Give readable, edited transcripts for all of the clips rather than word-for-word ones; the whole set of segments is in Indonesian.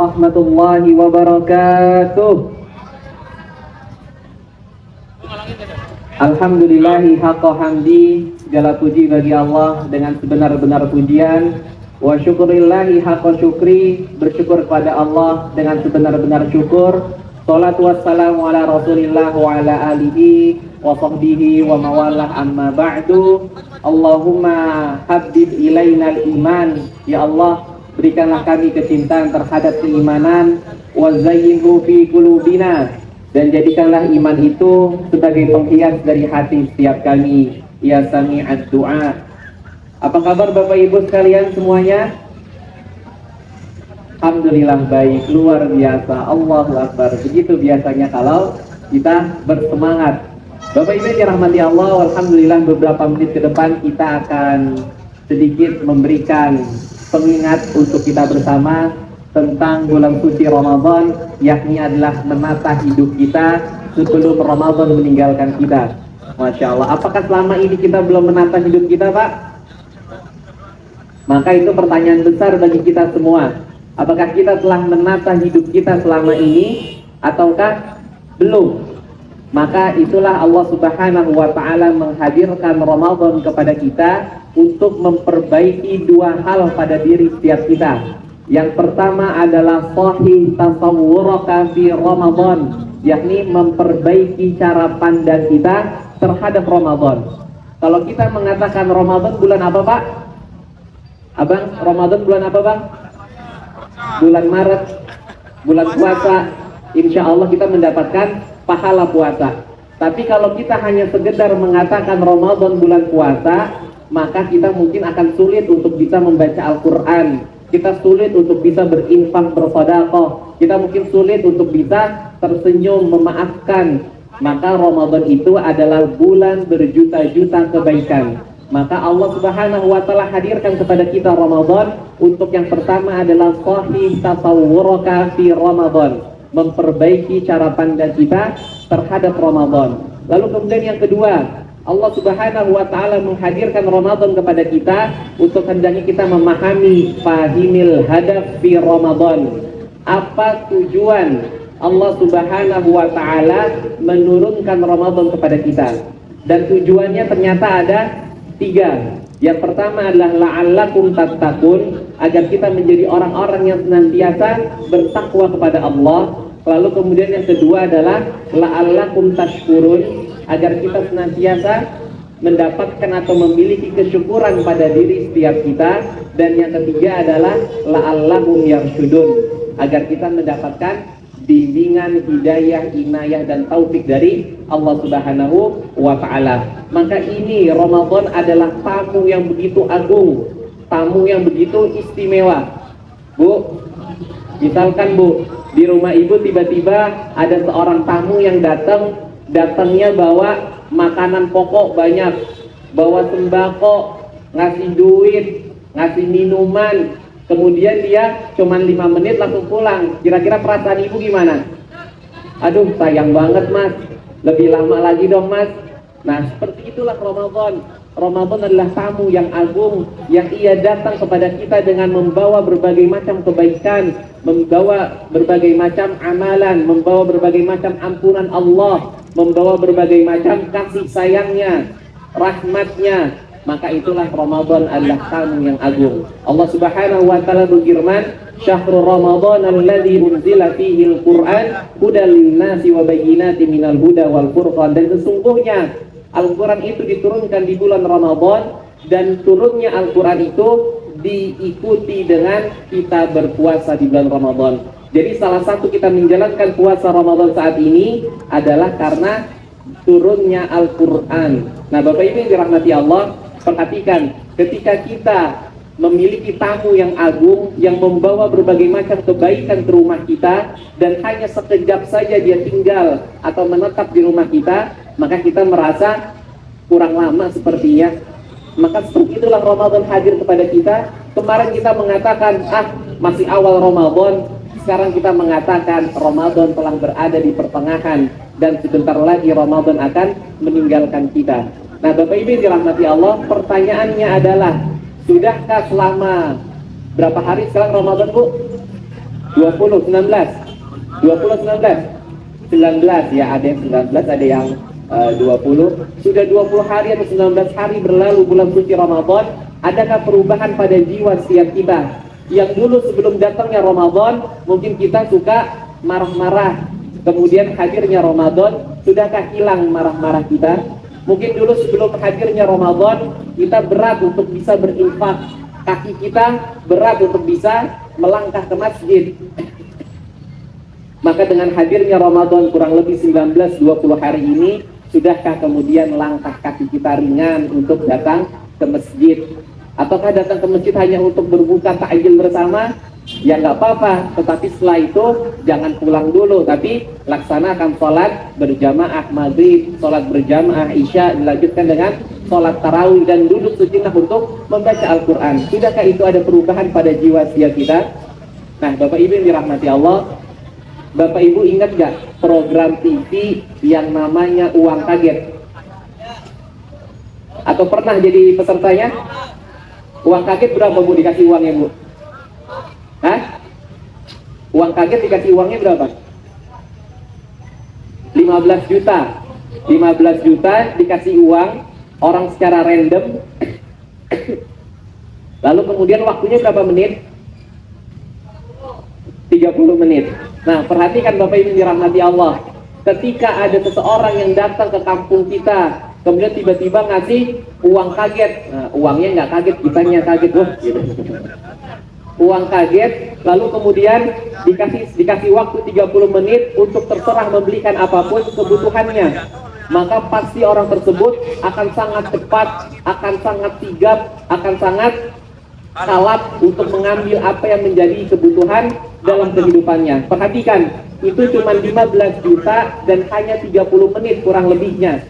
warahmatullahi wabarakatuh. Alhamdulillahi haqqa hamdi, segala puji bagi Allah dengan sebenar-benar pujian. Wa syukurillahi haqqa syukri, bersyukur kepada Allah dengan sebenar-benar syukur. Salatu wassalamu ala rasulillah wa ala alihi wa sahbihi wa mawalah, amma ba'du. Allahumma habib ilainal iman, ya Allah, berikanlah kami kecintaan terhadap keimanan, wa zayyinhu fi qulubina, dan jadikanlah iman itu sebagai penghias dari hati setiap kami, ya sami'ad du'a. Apa kabar Bapak Ibu sekalian semuanya? Alhamdulillah baik, luar biasa, Allahu Akbar. Begitu biasanya kalau kita bersemangat. Bapak Ibu dirahmati Allah, alhamdulillah beberapa menit ke depan kita akan sedikit memberikan pengingat untuk kita bersama tentang bulan suci Ramadan, yakni adalah menata hidup kita sebelum Ramadan meninggalkan kita. Masya Allah, apakah selama ini kita belum menata hidup kita, Pak? Maka itu pertanyaan besar bagi kita semua. Apakah kita telah menata hidup kita selama ini ataukah belum? Maka itulah Allah Subhanahu wa ta'ala menghadirkan Ramadan kepada kita untuk memperbaiki dua hal pada diri setiap kita. Yang pertama adalah sahih tasawwuraka fi Ramadan, yakni memperbaiki cara pandang kita terhadap Ramadan. Kalau kita mengatakan Ramadan bulan apa, Pak? Abang, Ramadan bulan apa, Bang? Bulan Maret, bulan puasa. Insya Allah kita mendapatkan pahala puasa. Tapi kalau kita hanya sekedar mengatakan Ramadan bulan puasa, maka kita mungkin akan sulit untuk bisa membaca Al-Quran. Kita sulit untuk bisa berinfak, bersedekah. Kita mungkin sulit untuk bisa tersenyum, memaafkan. Maka Ramadan itu adalah bulan berjuta-juta kebaikan. Maka Allah Subhanahu wa ta'ala hadirkan kepada kita Ramadan untuk yang pertama adalah sahih tasawwuraka fi Ramadan, memperbaiki cara pandang kita terhadap Ramadan. Lalu kemudian yang kedua, Allah Subhanahu wa ta'ala menghadirkan Ramadan kepada kita untuk hendaknya kita memahami fahimil hadaf fi Ramadan. Apa tujuan Allah Subhanahu wa ta'ala menurunkan Ramadan kepada kita? Dan tujuannya ternyata ada 3. Yang pertama adalah la'allakum tattaqun, agar kita menjadi orang-orang yang senantiasa bertakwa kepada Allah. Lalu kemudian yang kedua adalah la'allakum tashkurun, agar kita senantiasa mendapatkan atau memiliki kesyukuran pada diri setiap kita. Dan yang ketiga adalah la'allahum yarsyudun, agar kita mendapatkan bimbingan, hidayah, inayah, dan taufik dari Allah Subhanahu wa ta'ala. Maka ini Ramadan adalah tamu yang begitu agung, tamu yang begitu istimewa. Bu, misalkan Bu, di rumah Ibu tiba-tiba ada seorang tamu yang datangnya bawa makanan pokok banyak, bawa sembako, ngasih duit, ngasih minuman, kemudian dia cuma 5 menit langsung pulang. Kira-kira perasaan Ibu gimana? Aduh, sayang banget Mas, lebih lama lagi dong Mas. Nah, seperti itulah Ramadan. Ramadan adalah tamu yang agung, yang ia datang kepada kita dengan membawa berbagai macam kebaikan, membawa berbagai macam amalan, membawa berbagai macam ampunan Allah, membawa berbagai macam kasih sayangnya, rahmatnya. Maka itulah Ramadan adalah tamu yang agung. Allah Subhanahu wa ta'ala berfirman, "Syahrul Ramadan alladzi unzila fihi al-Qur'an hudal lin-nasi wa bayyinatin minal huda wal furqan." Dan sesungguhnya Al-Quran itu diturunkan di bulan Ramadan, dan turunnya Al-Quran itu diikuti dengan kita berpuasa di bulan Ramadan. Jadi salah satu kita menjalankan puasa Ramadan saat ini adalah karena turunnya Al-Quran. Nah Bapak Ibu yang dirahmati Allah, perhatikan, ketika kita memiliki tamu yang agung yang membawa berbagai macam kebaikan ke rumah kita, dan hanya sekejap saja dia tinggal atau menetap di rumah kita, maka kita merasa kurang lama sepertinya. Maka seperti itulah Ramadan hadir kepada kita. Kemarin kita mengatakan, masih awal Ramadan. Sekarang kita mengatakan Ramadan telah berada di pertengahan, dan sebentar lagi Ramadan akan meninggalkan kita. Nah Bapak Ibu dirahmati Allah, pertanyaannya adalah, sudahkah selama berapa hari sekarang Ramadan Bu? 20, 19. 20, 19. 19 ya, ada yang 19, ada yang 20. Sudah 20 hari atau 19 hari berlalu bulan suci Ramadan. Adakah perubahan pada jiwa setiap kita? Yang dulu sebelum datangnya Ramadan mungkin kita suka marah-marah, kemudian hadirnya Ramadan, sudahkah hilang marah-marah kita? Mungkin dulu sebelum hadirnya Ramadan kita berat untuk bisa berinfak, kaki kita berat untuk bisa melangkah ke masjid. Maka dengan hadirnya Ramadan kurang lebih 19-20 hari ini, sudahkah kemudian langkah kaki kita ringan untuk datang ke masjid? Ataukah datang ke masjid hanya untuk berbuka takjil bersama? Ya nggak apa-apa, tetapi setelah itu jangan pulang dulu, tapi laksanakan sholat berjamaah maghrib, sholat berjamaah isya, dilanjutkan dengan sholat tarawih dan duduk sejenak untuk membaca Al-Quran. Sudahkah itu ada perubahan pada jiwa setiap kita? Nah, Bapak Ibu yang dirahmati Allah, Bapak Ibu ingat gak program TV yang namanya Uang Kaget? Atau pernah jadi pesertanya? Uang kaget berapa Bu dikasih uangnya Bu? Hah? Uang kaget dikasih uangnya berapa? 15 juta. 15 juta dikasih uang orang secara random. Lalu kemudian waktunya berapa menit? 30 menit. Nah, perhatikan Bapak Ibu dirahmati Allah. Ketika ada seseorang yang datang ke kampung kita, kemudian tiba-tiba ngasih uang kaget. Nah, uangnya nggak kaget, kitanya kaget. Wah, gitu. Uang kaget, lalu kemudian dikasih waktu 30 menit untuk terserah membelikan apapun kebutuhannya. Maka pasti orang tersebut akan sangat cepat, akan sangat sigap, akan sangat kalap untuk mengambil apa yang menjadi kebutuhan dalam kehidupannya. Perhatikan, itu cuma 15 juta dan hanya 30 menit kurang lebihnya.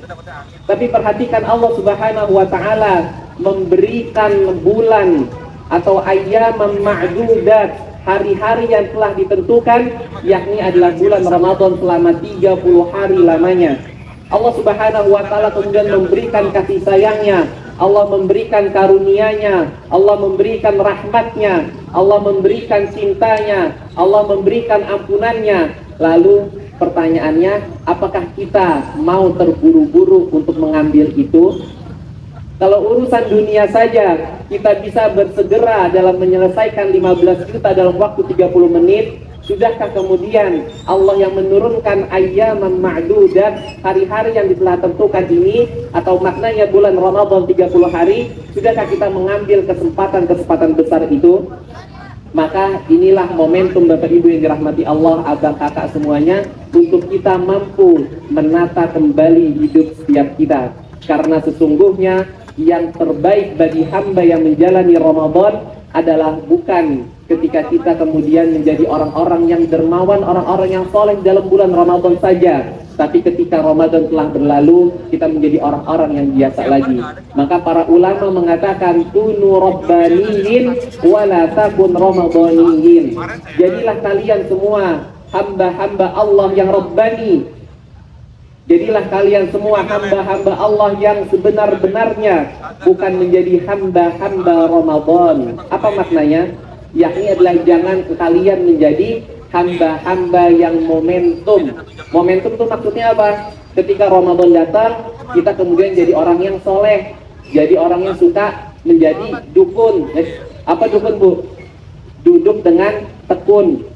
Tapi perhatikan Allah Subhanahu wa Ta'ala memberikan bulan atau ayyam ma'dudat, hari-hari yang telah ditentukan, yakni adalah bulan Ramadan selama 30 hari lamanya. Allah Subhanahu wa Ta'ala kemudian memberikan kasih sayangnya, Allah memberikan karunia-Nya, Allah memberikan rahmat-Nya, Allah memberikan cintanya, Allah memberikan ampunannya. Lalu pertanyaannya, apakah kita mau terburu-buru untuk mengambil itu? Kalau urusan dunia saja kita bisa bersegera dalam menyelesaikan 15 juta dalam waktu 30 menit, sudahkah kemudian Allah yang menurunkan ayyaman ma'dudat, hari-hari yang telah tentukan ini, atau maknanya bulan Ramadan 30 hari, sudahkah kita mengambil kesempatan besar itu? Maka inilah momentum Bapak Ibu yang dirahmati Allah, abang kakak semuanya, untuk kita mampu menata kembali hidup setiap kita. Karena sesungguhnya yang terbaik bagi hamba yang menjalani Ramadan adalah bukan ketika kita kemudian menjadi orang-orang yang dermawan, orang-orang yang soleh dalam bulan Ramadan saja, tapi ketika Ramadan telah berlalu, kita menjadi orang-orang yang biasa lagi. Maka para ulama mengatakan, kunu rabbaniyin wala takun ramadaniyin. Jadilah kalian semua hamba-hamba Allah yang rabbani. Jadilah kalian semua hamba-hamba Allah yang sebenar-benarnya, bukan menjadi hamba-hamba Ramadan. Apa maknanya? Yakni adalah jangan kalian menjadi hamba-hamba yang momentum. Momentum itu maksudnya apa? Ketika Ramadan datang, kita kemudian jadi orang yang soleh, jadi orang yang suka menjadi dukun. Apa dukun Bu? Duduk dengan tekun,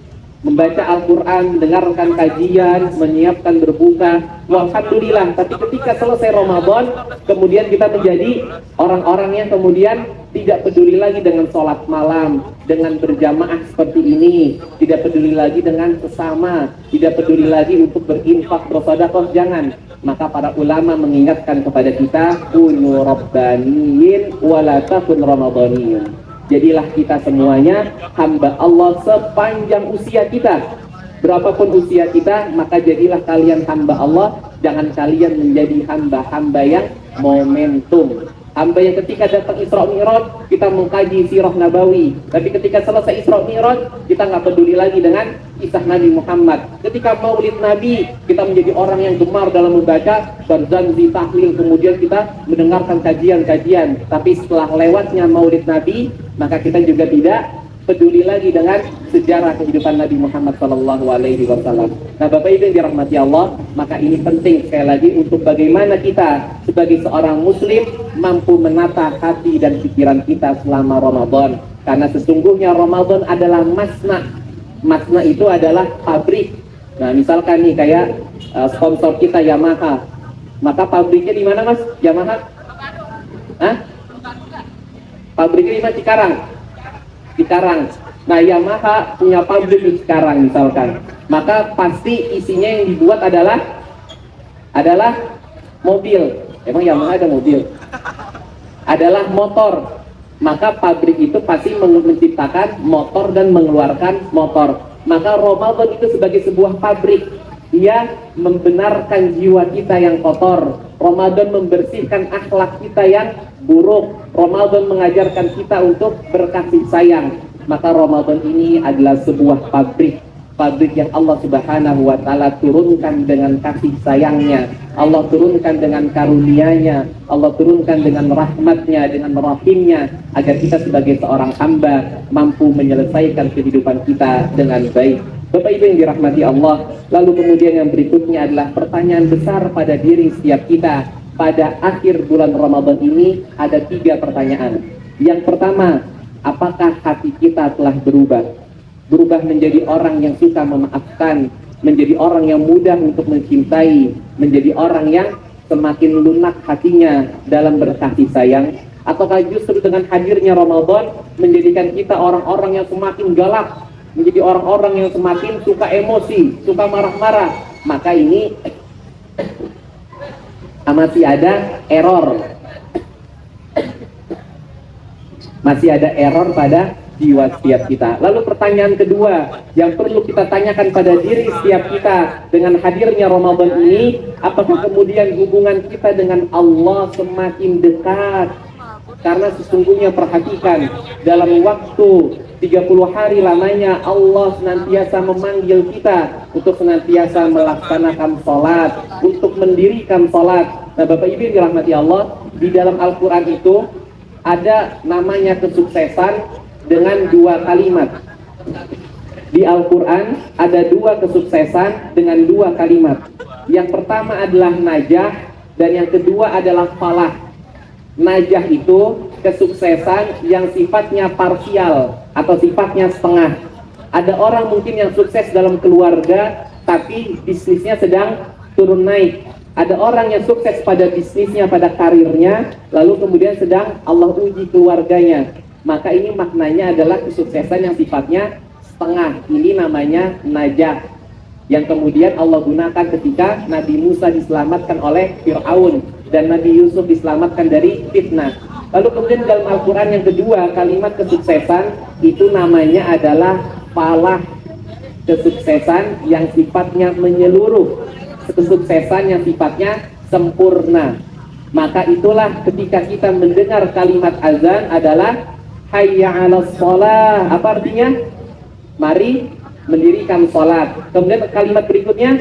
membaca Al-Quran, mendengarkan kajian, menyiapkan berbuka. Alhamdulillah. Tapi ketika selesai Ramadan, kemudian kita menjadi orang-orang yang kemudian tidak peduli lagi dengan sholat malam, dengan berjamaah seperti ini, tidak peduli lagi dengan sesama, tidak peduli lagi untuk berinfak, bersedekah, jangan. Maka para ulama mengingatkan kepada kita, kunu rabbaniyin wala takun ramadaniyin. Jadilah kita semuanya hamba Allah sepanjang usia kita. Berapapun usia kita, maka jadilah kalian hamba Allah. Jangan kalian menjadi hamba-hamba yang momentum. Hamba yang ketika datang Isra Mi'raj, kita mengkaji sirah Nabawi. Tapi ketika selesai Isra Mi'raj, kita nggak peduli lagi dengan kisah Nabi Muhammad. Ketika Maulid Nabi, kita menjadi orang yang gemar dalam membaca berzanzi tahlil, kemudian kita mendengarkan kajian-kajian. Tapi setelah lewatnya Maulid Nabi, maka kita juga tidak peduli lagi dengan sejarah kehidupan Nabi Muhammad SAW. Nah, Bapak Ibu yang dirahmati Allah, maka ini penting sekali lagi untuk bagaimana kita sebagai seorang Muslim mampu menata hati dan pikiran kita selama Ramadan. Karena sesungguhnya Ramadan adalah masna. Masna itu adalah pabrik. Nah, misalkan nih kayak sponsor kita Yamaha, maka pabriknya di mana, Mas? Yamaha? Hah? Pabriknya di mana? Cikarang. Nah, Yamaha punya pabrik di Cikarang misalkan, maka pasti isinya yang dibuat adalah mobil. Emang Yamaha ada mobil? Adalah motor. Maka pabrik itu pasti menciptakan motor dan mengeluarkan motor. Maka Ramadan itu sebagai sebuah pabrik. Dia membenarkan jiwa kita yang kotor. Ramadan membersihkan akhlak kita yang buruk. Ramadan mengajarkan kita untuk berkasih sayang. Maka Ramadan ini adalah sebuah pabrik yang Allah Subhanahu wa Ta'ala turunkan dengan kasih sayangnya. Allah turunkan dengan karunia-Nya. Allah turunkan dengan rahmatnya, dengan rahimnya, agar kita sebagai seorang hamba mampu menyelesaikan kehidupan kita dengan baik. Bapak Ibu yang dirahmati Allah, lalu kemudian yang berikutnya adalah pertanyaan besar pada diri setiap kita. Pada akhir bulan Ramadan ini ada 3 pertanyaan. Yang pertama, apakah hati kita telah berubah? Berubah menjadi orang yang suka memaafkan, menjadi orang yang mudah untuk mencintai, menjadi orang yang semakin lunak hatinya dalam berkasih sayang? Ataukah justru dengan hadirnya Ramadan menjadikan kita orang-orang yang semakin galak, menjadi orang-orang yang semakin suka emosi, suka marah-marah? Maka ini masih ada error. Masih ada error pada jiwa setiap kita. Lalu pertanyaan kedua yang perlu kita tanyakan pada diri setiap kita dengan hadirnya Ramadan ini, apakah kemudian hubungan kita dengan Allah semakin dekat? Karena sesungguhnya perhatikan, dalam waktu 30 hari lamanya Allah senantiasa memanggil kita untuk senantiasa melaksanakan sholat, untuk mendirikan sholat. Nah, Bapak Ibu yang dirahmati Allah, di dalam Al-Quran itu ada namanya kesuksesan dengan 2 kalimat. Di Al-Quran ada 2 kesuksesan dengan 2 kalimat. Yang pertama adalah najah dan yang kedua adalah falah. Najah itu kesuksesan yang sifatnya parsial atau sifatnya setengah. Ada orang mungkin yang sukses dalam keluarga tapi bisnisnya sedang turun naik. Ada orang yang sukses pada bisnisnya, pada karirnya, lalu kemudian sedang Allah uji keluarganya. Maka ini maknanya adalah kesuksesan yang sifatnya setengah. Ini namanya najah, yang kemudian Allah gunakan ketika Nabi Musa diselamatkan oleh Fir'aun dan Nabi Yusuf diselamatkan dari fitnah. Lalu kemudian dalam Al-Quran yang kedua, kalimat kesuksesan itu namanya adalah falah. Kesuksesan yang sifatnya menyeluruh, kesuksesan yang sifatnya sempurna. Maka itulah ketika kita mendengar kalimat azan adalah hayya 'alas shalah. Apa artinya? Mari mendirikan salat. Kemudian kalimat berikutnya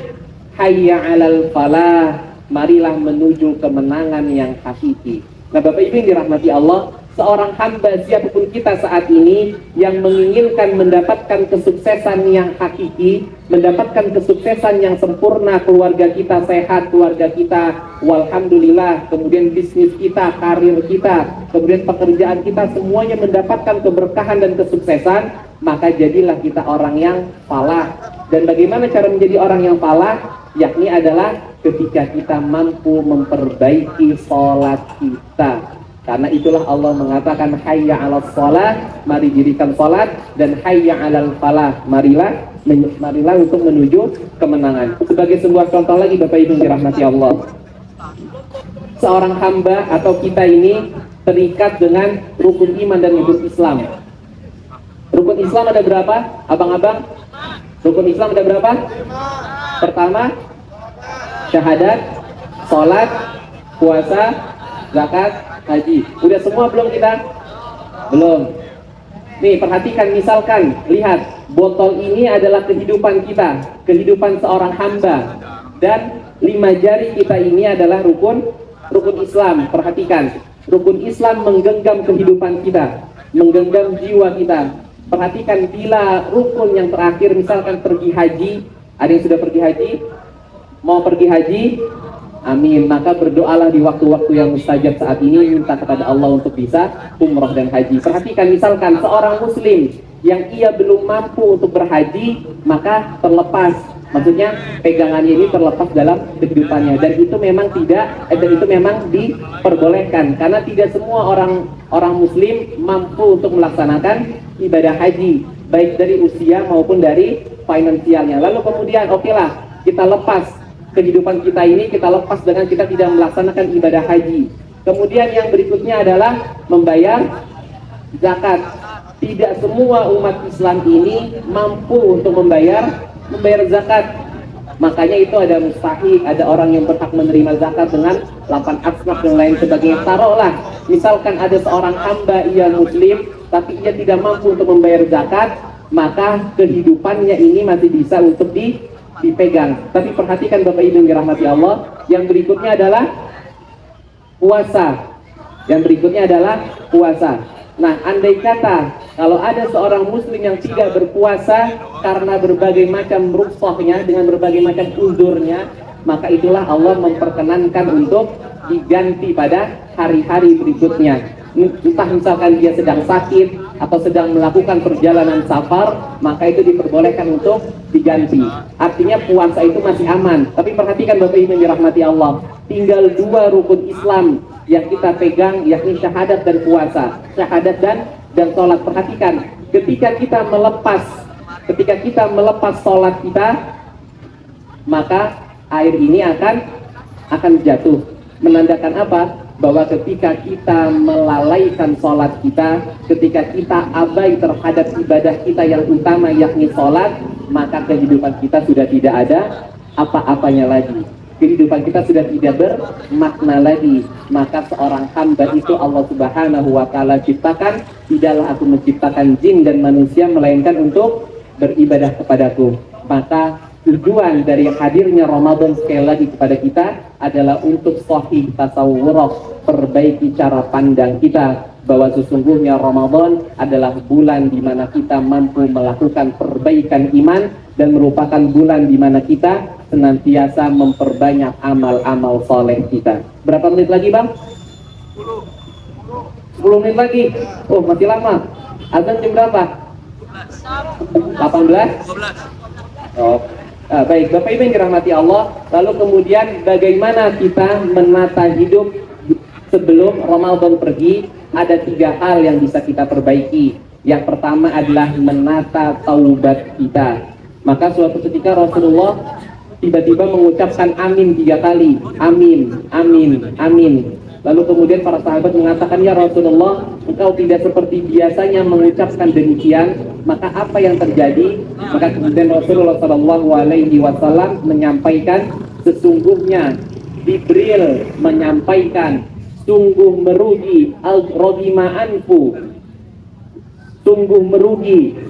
hayya 'alal falah. Marilah menuju kemenangan yang hakiki. Nah, Bapak Ibu yang dirahmati Allah, seorang hamba siapapun kita saat ini yang menginginkan mendapatkan kesuksesan yang hakiki, mendapatkan kesuksesan yang sempurna, keluarga kita sehat, keluarga kita walhamdulillah, kemudian bisnis kita, karir kita, kemudian pekerjaan kita, semuanya mendapatkan keberkahan dan kesuksesan, maka jadilah kita orang yang falah. Dan bagaimana cara menjadi orang yang falah? Yakni adalah ketika kita mampu memperbaiki sholat kita. Karena itulah Allah mengatakan hayya 'alas shalah, mari dirikan sholat, dan hayya 'alal falah, marilah untuk menuju kemenangan. Sebagai sebuah contoh lagi Bapak Ibu yang dirahmati Allah, seorang hamba atau kita ini terikat dengan rukun iman dan rukun Islam. Rukun Islam ada berapa? Abang-abang, rukun Islam ada berapa? Pertama, syahadat, sholat, puasa, zakat, haji. Udah semua belum kita? Belum. Nih, perhatikan, misalkan, lihat, botol ini adalah kehidupan kita, kehidupan seorang hamba, dan 5 jari kita ini adalah rukun Islam. Perhatikan, rukun Islam menggenggam kehidupan kita, menggenggam jiwa kita. Perhatikan, bila rukun yang terakhir misalkan pergi haji, ada yang sudah pergi haji, mau pergi haji, amin, maka berdoalah di waktu-waktu yang mustajab saat ini, minta kepada Allah untuk bisa umrah dan haji. Perhatikan, misalkan seorang muslim yang ia belum mampu untuk berhaji, maka terlepas, maksudnya pegangannya ini terlepas dalam kehidupannya, dan itu memang diperbolehkan, karena tidak semua orang muslim mampu untuk melaksanakan ibadah haji, baik dari usia maupun dari finansialnya. Lalu kemudian oke lah, kita lepas kehidupan kita ini, kita lepas dengan kita tidak melaksanakan ibadah haji. Kemudian yang berikutnya adalah membayar zakat. Tidak semua umat Islam ini mampu untuk membayar zakat. Makanya itu ada mustahik, ada orang yang berhak menerima zakat dengan 8 asnaf dan lain sebagainya. Taruhlah, misalkan ada seorang hamba, ia muslim, tapi ia tidak mampu untuk membayar zakat, maka kehidupannya ini masih bisa untuk dipegang. Tapi perhatikan Bapak Ibu yang dirahmati Allah, yang berikutnya adalah puasa. Nah, andai kata kalau ada seorang muslim yang tidak berpuasa karena berbagai macam rukhsahnya, dengan berbagai macam uzurnya, maka itulah Allah memperkenankan untuk diganti pada hari-hari berikutnya. Entah misalkan dia sedang sakit atau sedang melakukan perjalanan safar, maka itu diperbolehkan untuk diganti. Artinya puasa itu masih aman. Tapi perhatikan Bapak Ibu yang dirahmati Allah, tinggal 2 rukun Islam yang kita pegang, yakni syahadat dan puasa, syahadat dan sholat. Perhatikan, ketika kita melepas sholat kita, maka air ini akan jatuh. Menandakan apa? Bahwa ketika kita melalaikan sholat kita, ketika kita abai terhadap ibadah kita yang utama, yakni sholat, maka kehidupan kita sudah tidak ada apa-apanya lagi. Kehidupan kita sudah tidak bermakna lagi. Maka seorang hamba itu Allah Subhanahu wa Ta'ala ciptakan, tidaklah aku menciptakan jin dan manusia melainkan untuk beribadah kepadaku. Maka tujuan dari hadirnya Ramadan sekali lagi kepada kita adalah untuk sahih tasawwur, perbaiki cara pandang kita, bahwa sesungguhnya Ramadan adalah bulan di mana kita mampu melakukan perbaikan iman, dan merupakan bulan di mana kita senantiasa memperbanyak amal-amal soleh kita. Berapa menit lagi Bang? 10 menit lagi. Oh, masih lama. Azan jam berapa? 18? Oh. Baik, Bapak Ibu yang dirahmati Allah, lalu kemudian bagaimana kita menata hidup sebelum Ramadan pergi? Ada 3 hal yang bisa kita perbaiki. Yang pertama adalah menata taubat kita. Maka suatu ketika Rasulullah tiba-tiba mengucapkan amin 3 kali. Amin, amin, amin. Lalu kemudian para sahabat mengatakan, ya Rasulullah, engkau tidak seperti biasanya mengucapkan demikian, maka apa yang terjadi? Maka kemudian Rasulullah SAW menyampaikan, sesungguhnya Jibril menyampaikan, sungguh merugi al-rodima'anfu, sungguh merugi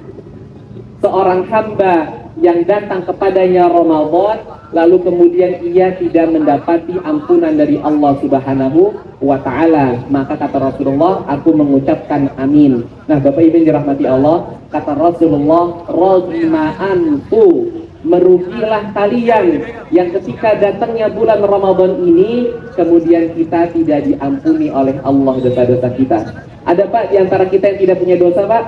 seorang hamba yang datang kepadanya Ramadan, lalu kemudian ia tidak mendapati ampunan dari Allah Subhanahu wa Ta'ala. Maka kata Rasulullah, aku mengucapkan amin. Nah Bapak Ibu yang dirahmati Allah, kata Rasulullah, radima'anfu, merugilah kalian yang ketika datangnya bulan Ramadan ini, kemudian kita tidak diampuni oleh Allah dosa-dosa kita. Ada Pak di antara kita yang tidak punya dosa Pak?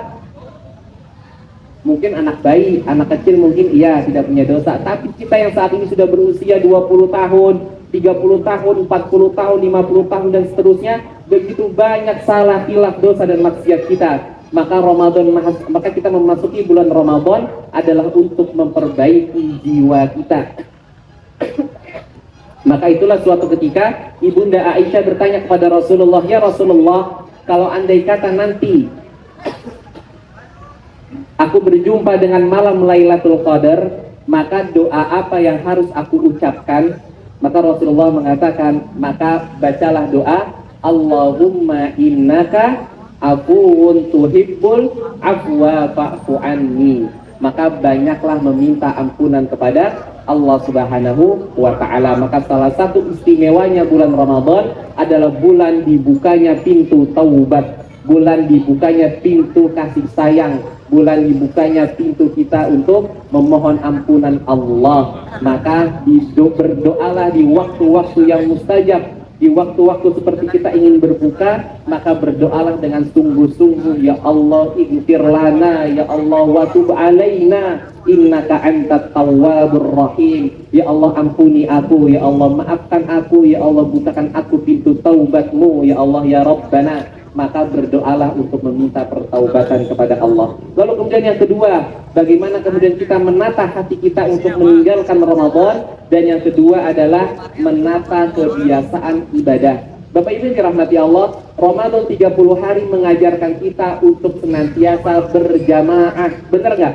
Mungkin anak bayi, anak kecil mungkin iya tidak punya dosa. Tapi kita yang saat ini sudah berusia 20 tahun, 30 tahun, 40 tahun, 50 tahun dan seterusnya, begitu banyak salah, khilaf, dosa dan maksiat kita. Maka kita memasuki bulan Ramadan adalah untuk memperbaiki jiwa kita. Maka itulah suatu ketika Ibunda Aisyah bertanya kepada Rasulullah, ya Rasulullah, kalau andai kata nanti aku berjumpa dengan malam Lailatul Qadar, maka doa apa yang harus aku ucapkan? Maka Rasulullah mengatakan, maka bacalah doa, Allahumma innaka afuwun tuhibbul afwa fa'fu anni. Maka banyaklah meminta ampunan kepada Allah Subhanahu wa Ta'ala. Maka salah satu istimewanya bulan Ramadan adalah bulan dibukanya pintu taubat, bulan dibukanya pintu kasih sayang, bulan dibukanya pintu kita untuk memohon ampunan Allah. Maka berdoalah di waktu-waktu yang mustajab, di waktu-waktu seperti kita ingin berbuka, maka berdoalah dengan sungguh-sungguh, ya Allah ighfir lana, ya Allah wa tub alaina innaka antat tawwabur rahim. Ya Allah ampuni aku, ya Allah maafkan aku, ya Allah bukakan aku pintu taubatmu, ya Allah ya Rabbana. Maka berdoalah untuk meminta pertaubatan kepada Allah. Lalu kemudian yang kedua, bagaimana kemudian kita menata hati kita untuk meninggalkan Ramadan. Dan yang kedua adalah menata kebiasaan ibadah. Bapak Ibu yang dirahmati Allah, Ramadan 30 hari mengajarkan kita untuk senantiasa berjamaah. Benar nggak?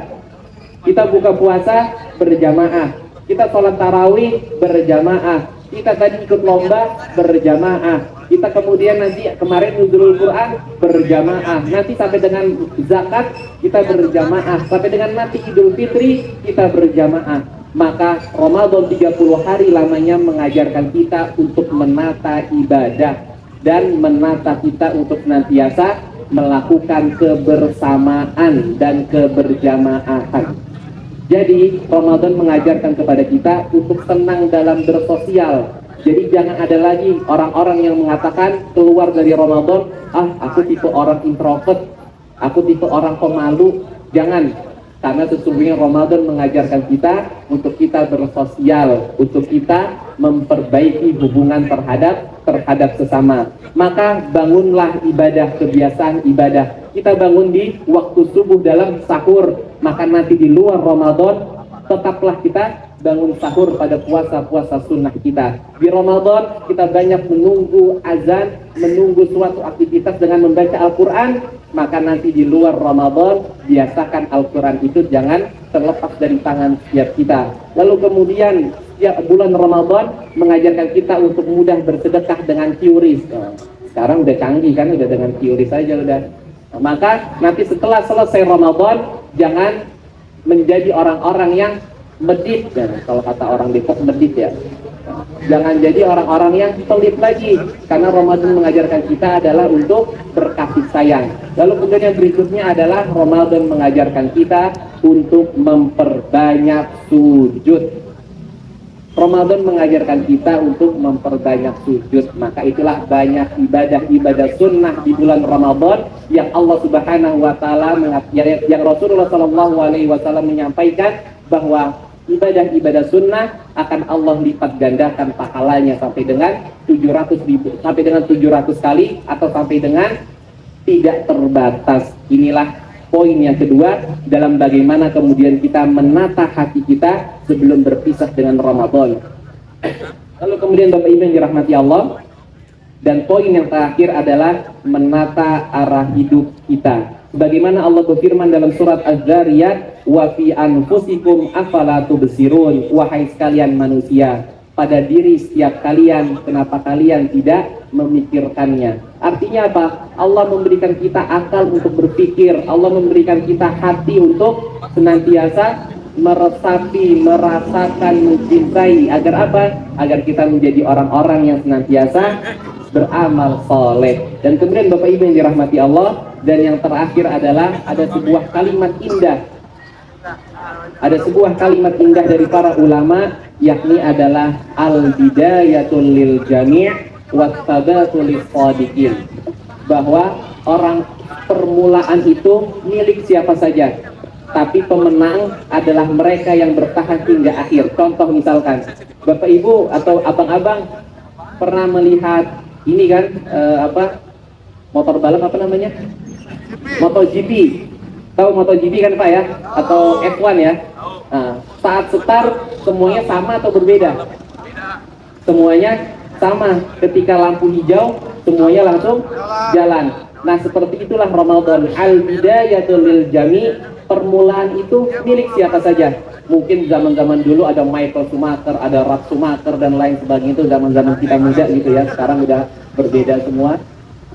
Kita buka puasa berjamaah, kita sholat tarawih berjamaah, kita tadi ikut lomba berjamaah, kita kemudian nanti kemarin nuzulul Quran berjamaah, nanti sampai dengan zakat kita berjamaah, sampai dengan nanti Idul Fitri kita berjamaah. Maka Ramadan 30 hari lamanya mengajarkan kita untuk menata ibadah dan menata kita untuk senantiasa melakukan kebersamaan dan keberjamaahan. Jadi Ramadan mengajarkan kepada kita untuk tenang dalam bersosial. Jadi jangan ada lagi orang-orang yang mengatakan keluar dari Ramadan, aku tipe orang introvert, aku tipe orang pemalu. Jangan. Karena sesungguhnya Ramadan mengajarkan kita untuk kita bersosial, untuk kita memperbaiki hubungan terhadap sesama. Maka bangunlah ibadah, kebiasaan ibadah. Kita bangun di waktu subuh dalam sahur. Maka nanti di luar Ramadan tetaplah kita bangun sahur pada puasa-puasa sunnah kita. Di Ramadan kita banyak menunggu azan, menunggu suatu aktivitas dengan membaca Al-Quran. Maka nanti di luar Ramadan biasakan Al-Quran itu jangan terlepas dari tangan setiap kita. Lalu kemudian setiap bulan Ramadan mengajarkan kita untuk mudah bersedekah dengan QRIS. Sekarang udah canggih kan, udah dengan QRIS saja udah. Maka nanti setelah selesai Ramadan jangan menjadi orang-orang yang medit, kalau kata orang Depok medit ya. Jangan jadi orang-orang yang pelit lagi, karena Ramadan mengajarkan kita adalah untuk berkasih sayang. Lalu kemudian yang berikutnya adalah Ramadan mengajarkan kita untuk memperbanyak sujud. Ramadan mengajarkan kita untuk memperbanyak sujud. Maka itulah banyak ibadah-ibadah sunnah di bulan Ramadan yang Allah Subhanahu wa taala yang Rasulullah SAW menyampaikan bahwa ibadah-ibadah sunnah akan Allah lipat gandakan pahalanya sampai dengan 700 kali atau sampai dengan tidak terbatas. Inilah poin yang kedua dalam bagaimana kemudian kita menata hati kita sebelum berpisah dengan Ramadan. Lalu kemudian Bapak Ibu yang dirahmati Allah, dan poin yang terakhir adalah menata arah hidup kita. Bagaimana Allah berfirman dalam surat Az-Zariyat, wa fi anfusikum afala tubsirun, wahai sekalian manusia, pada diri setiap kalian kenapa kalian tidak memikirkannya. Artinya apa? Allah memberikan kita akal untuk berpikir, Allah memberikan kita hati untuk senantiasa meresapi, merasakan, mencintai. Agar apa? Agar kita menjadi orang-orang yang senantiasa beramal soleh. Dan kemudian Bapak Ibu yang dirahmati Allah, dan yang terakhir adalah ada sebuah kalimat indah. Ada sebuah kalimat indah dari para ulama, yakni adalah al-bidayatul lil jami' wattabatul lis shadiqin. Bahwa orang permulaan itu milik siapa saja, tapi pemenang adalah mereka yang bertahan hingga akhir. Contoh misalkan, Bapak Ibu atau abang-abang pernah melihat ini kan motor balap apa namanya? MotoGP. Tahu MotoGP kan Pak ya? Atau F1 ya? Nah, saat start semuanya sama atau berbeda? Semuanya sama. Ketika lampu hijau semuanya langsung jalan. Nah, seperti itulah Ramadan. Al-bidayatul lil jami', permulaan itu milik siapa saja. Mungkin zaman-zaman dulu ada Michael Schumacher, ada Ralf Schumacher dan lain sebagainya, itu zaman-zaman kita muda gitu ya. Sekarang udah berbeda semua.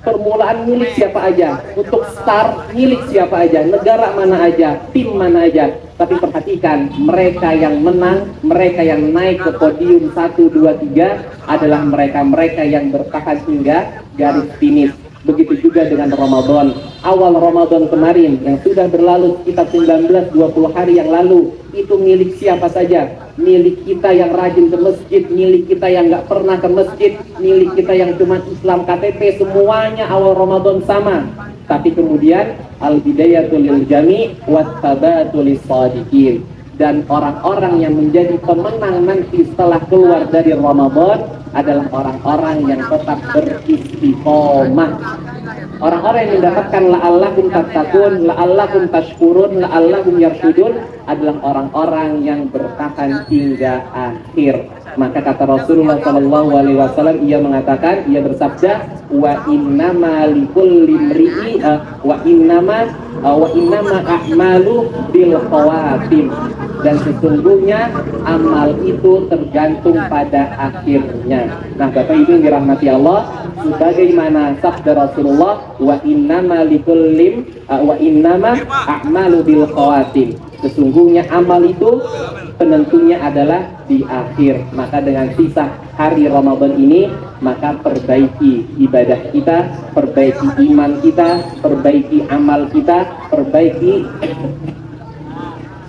Permulaan milik siapa aja, untuk start milik siapa aja, negara mana aja, tim mana aja. Tapi perhatikan, mereka yang menang, mereka yang naik ke podium 1, 2, 3 adalah mereka-mereka yang bertahan hingga garis finish. Begitu juga dengan Ramadan. Awal Ramadan kemarin yang sudah berlalu sekitar 19-20 hari yang lalu, itu milik siapa saja? Milik kita yang rajin ke masjid, milik kita yang nggak pernah ke masjid, milik kita yang cuma Islam KTP, semuanya awal Ramadan sama. Tapi kemudian al-bidayatul lil jami' wat tabatul lis shadiqin. Dan orang-orang yang menjadi pemenang nanti setelah keluar dari Ramadan adalah orang-orang yang tetap beristiqomah. Orang-orang yang mendapatkan la'allakum tattaqun, la'allakum tashkurun, la'allakum yarshudun adalah orang-orang yang bertahan hingga akhir. Maka kata Rasulullah SAW, ia mengatakan, ia bersabda, wa innama likulli imri'i wa innama a'malu bil khawatim. Dan sesungguhnya amal itu tergantung pada akhirnya. Nah, Bapak Ibu yang dirahmati Allah, sebagaimana sabda Rasulullah, wa innama a'malu bil khawatim. Sesungguhnya amal itu penentunya adalah di akhir. Maka dengan sisa hari Ramadan ini, maka perbaiki ibadah kita, perbaiki iman kita, perbaiki amal kita, perbaiki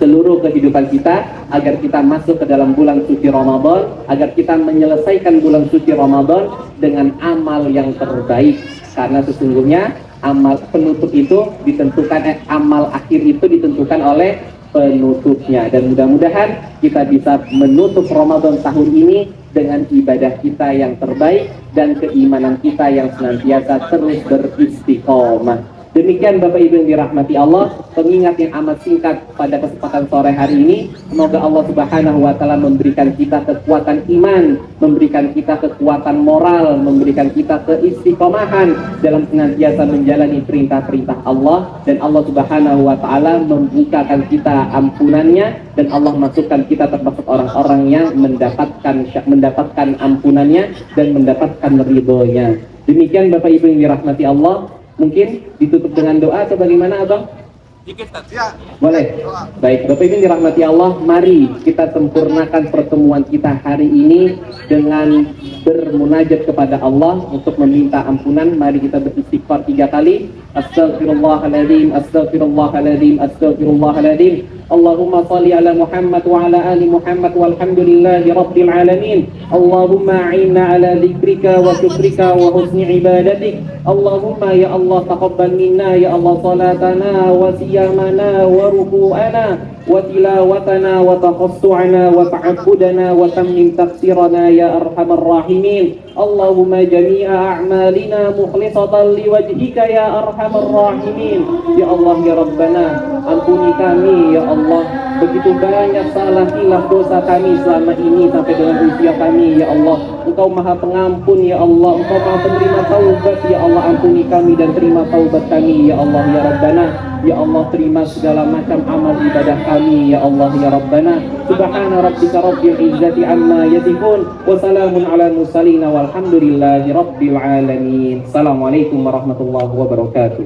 seluruh kehidupan kita agar kita masuk ke dalam bulan suci Ramadan, agar kita menyelesaikan bulan suci Ramadan dengan amal yang terbaik. Karena sesungguhnya amal penutup itu ditentukan, amal akhir itu ditentukan oleh penutupnya. Dan mudah-mudahan kita bisa menutup Ramadan tahun ini dengan ibadah kita yang terbaik dan keimanan kita yang senantiasa terus beristiqomah. Demikian Bapak Ibu yang dirahmati Allah, pengingat yang amat singkat pada kesempatan sore hari ini. Semoga Allah Subhanahu wa Ta'ala memberikan kita kekuatan iman, memberikan kita kekuatan moral, memberikan kita keistiqomahan dalam senantiasa menjalani perintah-perintah Allah, dan Allah Subhanahu wa Ta'ala membukakan kita ampunannya, dan Allah masukkan kita termasuk orang-orang yang mendapatkan ampunannya dan mendapatkan ridhonya. Demikian Bapak Ibu yang dirahmati Allah. Mungkin ditutup dengan doa atau bagaimana, Abang? Boleh. Baik, Bapak Ibu dirahmati Allah, mari kita sempurnakan pertemuan kita hari ini dengan bermunajat kepada Allah untuk meminta ampunan. Mari kita beristighfar 3 kali. Astaghfirullahaladzim, astaghfirullahaladzim, astaghfirullahaladzim. Allahumma salli ala Muhammad wa ala ali Muhammad walhamdulillahi rabbil alamin. Allahumma a'inna ala dzikrika wa syukrika wa husni ibadatik. Allahumma ya Allah taqabbal minna ya Allah salatana wa siyamana wa ruku'ana wa tilawatana wa taqassu'ana wa ta'abbudana wa tammim taqsirana ya arhamar rahimin. Allahumma jami'a a'malina mukhlisatan liwajhika ya arhamar rahimin. Ya Allah ya Rabbana, ampuni kami ya Allah, begitu banyak salah hilaf dosa kami selama ini sampai dengan usia kami ya Allah. Engkau maha pengampun ya Allah, Engkau maha penerima taubat ya Allah. Ampuni kami dan terima taubat kami ya Allah ya Rabbana. Ya Allah, terima segala macam amal ibadah kami ya Allah ya Rabbana. Subhana rabbika rabbil izzati amma yasifun wa salamun ala mursalin walhamdulillahi rabbil alamin. Assalamualaikum warahmatullahi wabarakatuh.